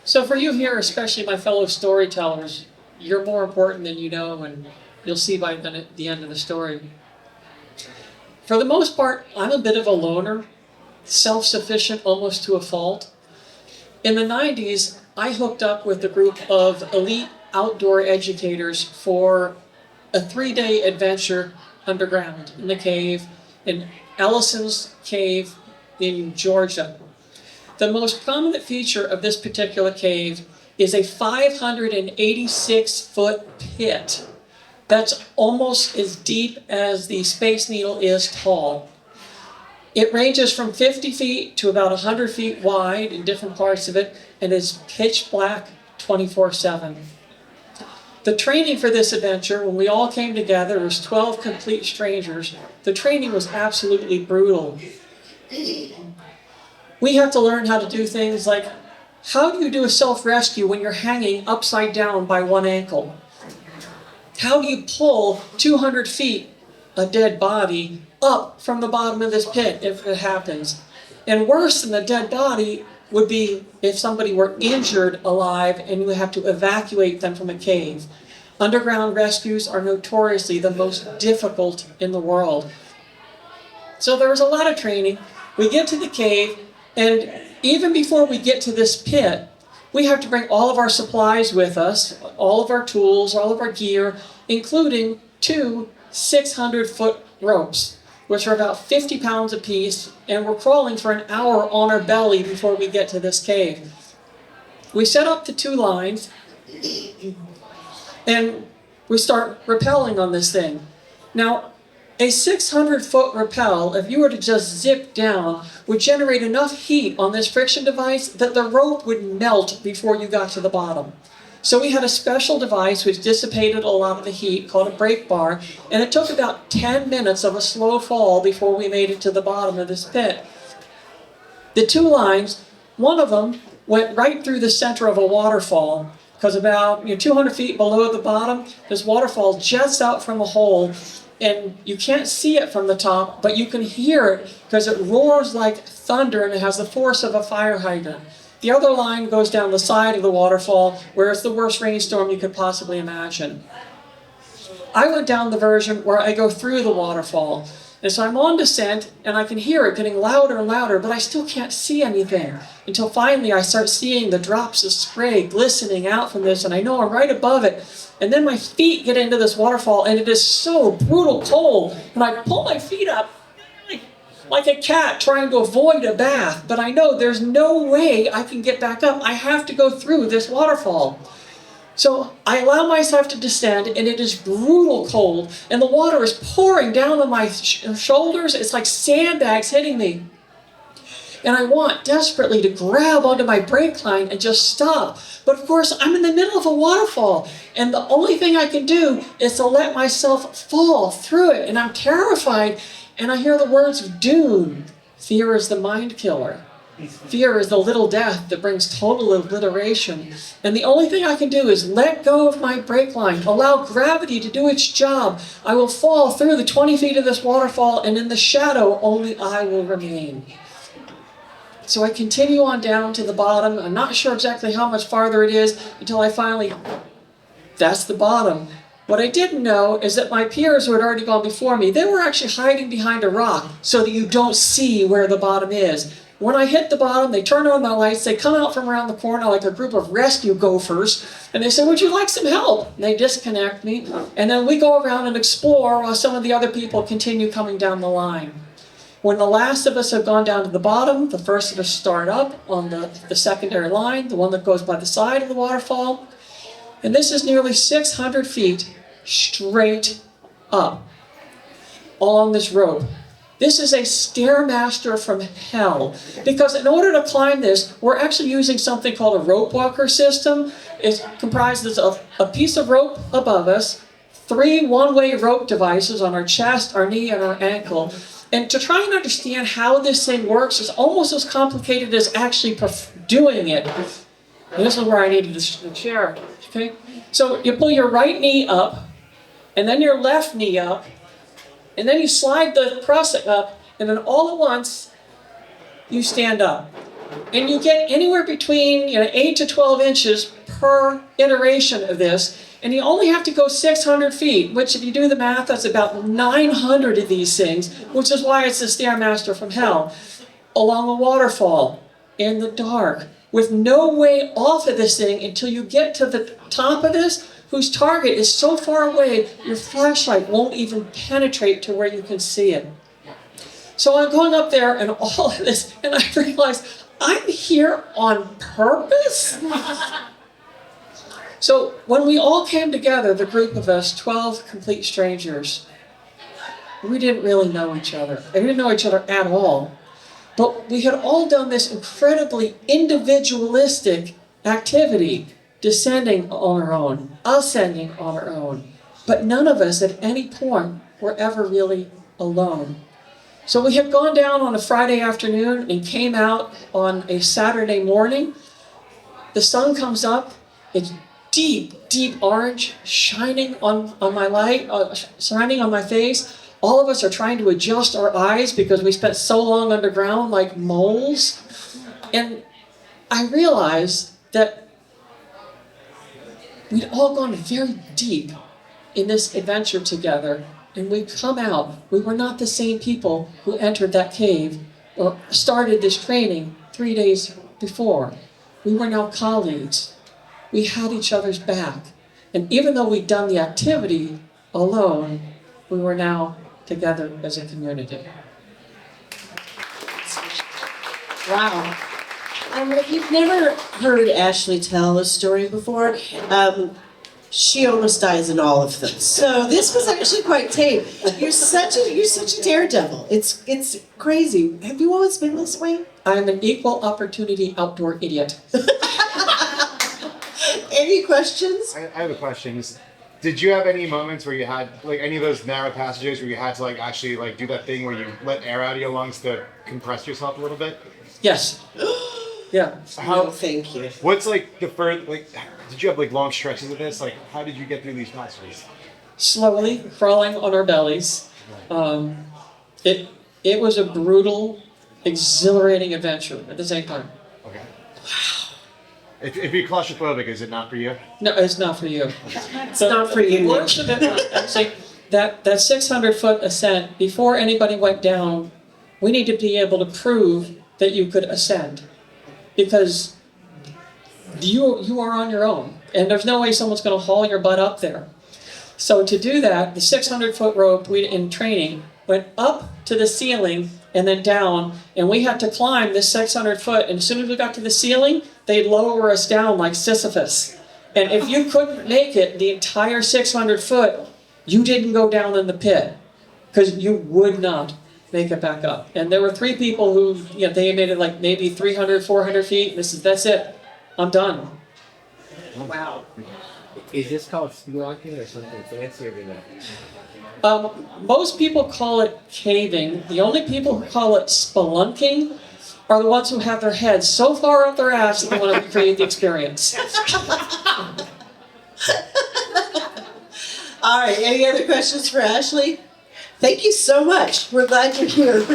So for you here, especially my fellow storytellers, you're more important than you know, and you'll see by the end of the story. For the most part, I'm a bit of a loner, self-sufficient almost to a fault. In the 90s, I hooked up with a group of elite outdoor educators for a 3-day adventure underground in the cave, in Ellisons cave in Georgia. The most prominent feature of this particular cave is a 586-foot pit that's almost as deep as the Space Needle is tall. It ranges from 50 feet to about 100 feet wide in different parts of it, and is pitch black 24/7. The training for this adventure, when we all came together, was 12 complete strangers. The training was absolutely brutal. We have to learn how to do things like, how do you do a self-rescue when you're hanging upside down by one ankle? How do you pull 200 feet a dead body up from the bottom of this pit if it happens? And worse than the dead body would be if somebody were injured alive and you have to evacuate them from a cave. Underground rescues are notoriously the most difficult in the world. So there was a lot of training. We get to the cave, and even before we get to this pit, we have to bring all of our supplies with us, all of our tools, all of our gear, including 2 600-foot ropes, which are about 50 pounds apiece, and we're crawling for an hour on our belly before we get to this cave. We set up the 2 lines, and we start rappelling on this thing. Now, a 600-foot rappel, if you were to just zip down, would generate enough heat on this friction device that the rope would melt before you got to the bottom. So we had a special device which dissipated a lot of the heat called a brake bar, and it took about 10 minutes of a slow fall before we made it to the bottom of this pit. The 2 lines, one of them went right through the center of a waterfall, because about 200 feet below the bottom, this waterfall jets out from a hole, and you can't see it from the top, but you can hear it because it roars like thunder and it has the force of a fire hydrant. The other line goes down the side of the waterfall, where it's the worst rainstorm you could possibly imagine. I went down the version where I go through the waterfall, and so I'm on descent, and I can hear it getting louder and louder, but I still can't see anything, until finally I start seeing the drops of spray glistening out from this, and I know I'm right above it. And then my feet get into this waterfall, and it is so brutal cold, and I pull my feet up like a cat trying to avoid a bath, but I know there's no way I can get back up. I have to go through this waterfall. So I allow myself to descend, and it is brutal cold, and the water is pouring down on my shoulders. It's like sandbags hitting me. And I want desperately to grab onto my brake line and just stop. But of course, I'm in the middle of a waterfall, and the only thing I can do is to let myself fall through it. And I'm terrified, and I hear the words of doom. Fear is the mind killer. Fear is the little death that brings total obliteration. And the only thing I can do is let go of my brake line, allow gravity to do its job. I will fall through the 20 feet of this waterfall, and in the shadow, only I will remain. So I continue on down to the bottom. I'm not sure exactly how much farther it is until I finally, that's the bottom. What I didn't know is that my peers who had already gone before me, they were actually hiding behind a rock so that you don't see where the bottom is. When I hit the bottom, they turn on the lights, they come out from around the corner like a group of rescue gophers, and they say, "Would you like some help?" And they disconnect me, and then we go around and explore while some of the other people continue coming down the line. When the last of us have gone down to the bottom, the first of us start up on the secondary line, the one that goes by the side of the waterfall. And this is nearly 600 feet straight up along this rope. This is a stairmaster from hell, because in order to climb this, we're actually using something called a rope walker system. It comprises of a piece of rope above us, 3 one-way rope devices on our chest, our knee, and our ankle. And to try and understand how this thing works is almost as complicated as actually doing it. And this is where I needed the chair. Okay? So you pull your right knee up, and then your left knee up, and then you slide the crossing up, and then all at once, you stand up. And you get anywhere between 8 to 12 inches per iteration of this. And you only have to go 600 feet, which if you do the math, that's about 900 of these things, which is why it's the Stairmaster from Hell, along a waterfall, in the dark, with no way off of this thing until you get to the top of this, whose target is so far away, your flashlight won't even penetrate to where you can see it. So I'm going up there and all of this, and I realize I'm here on purpose? So when we all came together, the group of us, 12 complete strangers, we didn't really know each other. We didn't know each other at all. But we had all done this incredibly individualistic activity, descending on our own, ascending on our own. But none of us at any point were ever really alone. So we had gone down on a Friday afternoon and came out on a Saturday morning. The sun comes up, it's deep, deep orange, shining on my light, shining on my face. All of us are trying to adjust our eyes because we spent so long underground like moles. And I realized that we'd all gone very deep in this adventure together. And we come out, we were not the same people who entered that cave or started this training 3 days before. We were now colleagues. We had each other's back. And even though we'd done the activity alone, we were now together as a community. Wow. If you've never heard Ashley tell a story before, she almost dies in all of them. So this was actually quite tame. You're such a daredevil. It's crazy. Have you always been this way? I'm an equal opportunity outdoor idiot. Any questions? I have a question. Did you have any moments where you had, like, any of those narrow passages where you had to, like, actually, like, do that thing where you let air out of your lungs to compress yourself a little bit? Yes. Yeah. Oh, thank you. What's, like, the first, like, did you have, like, long stretches of this? Like, how did you get through these passages? Slowly crawling on our bellies. It was a brutal, exhilarating adventure at the same time. Okay. Wow. If you're claustrophobic, is it not for you? No, it's not for you. It's not for you. Worst of it, actually, that 600-foot ascent, before anybody went down, we need to be able to prove that you could ascend. Because you are on your own, and there's no way someone's going to haul your butt up there. So to do that, the 600-foot rope, we in training, went up to the ceiling and then down, and we had to climb this 600-foot, and as soon as we got to the ceiling, they'd lower us down like Sisyphus. And if you couldn't make it the entire 600-foot, you didn't go down in the pit, because you would not make it back up. And there were 3 people who, they made it like maybe 300, 400 feet, that's it, I'm done. Wow. Is this called Speulunking or something fancier than that? Most people call it caving. The only people who call it spelunking are the ones who have their heads so far up their ass that they want to recreate the experience. All right, any other questions for Ashley? Thank you so much. We're glad you're here.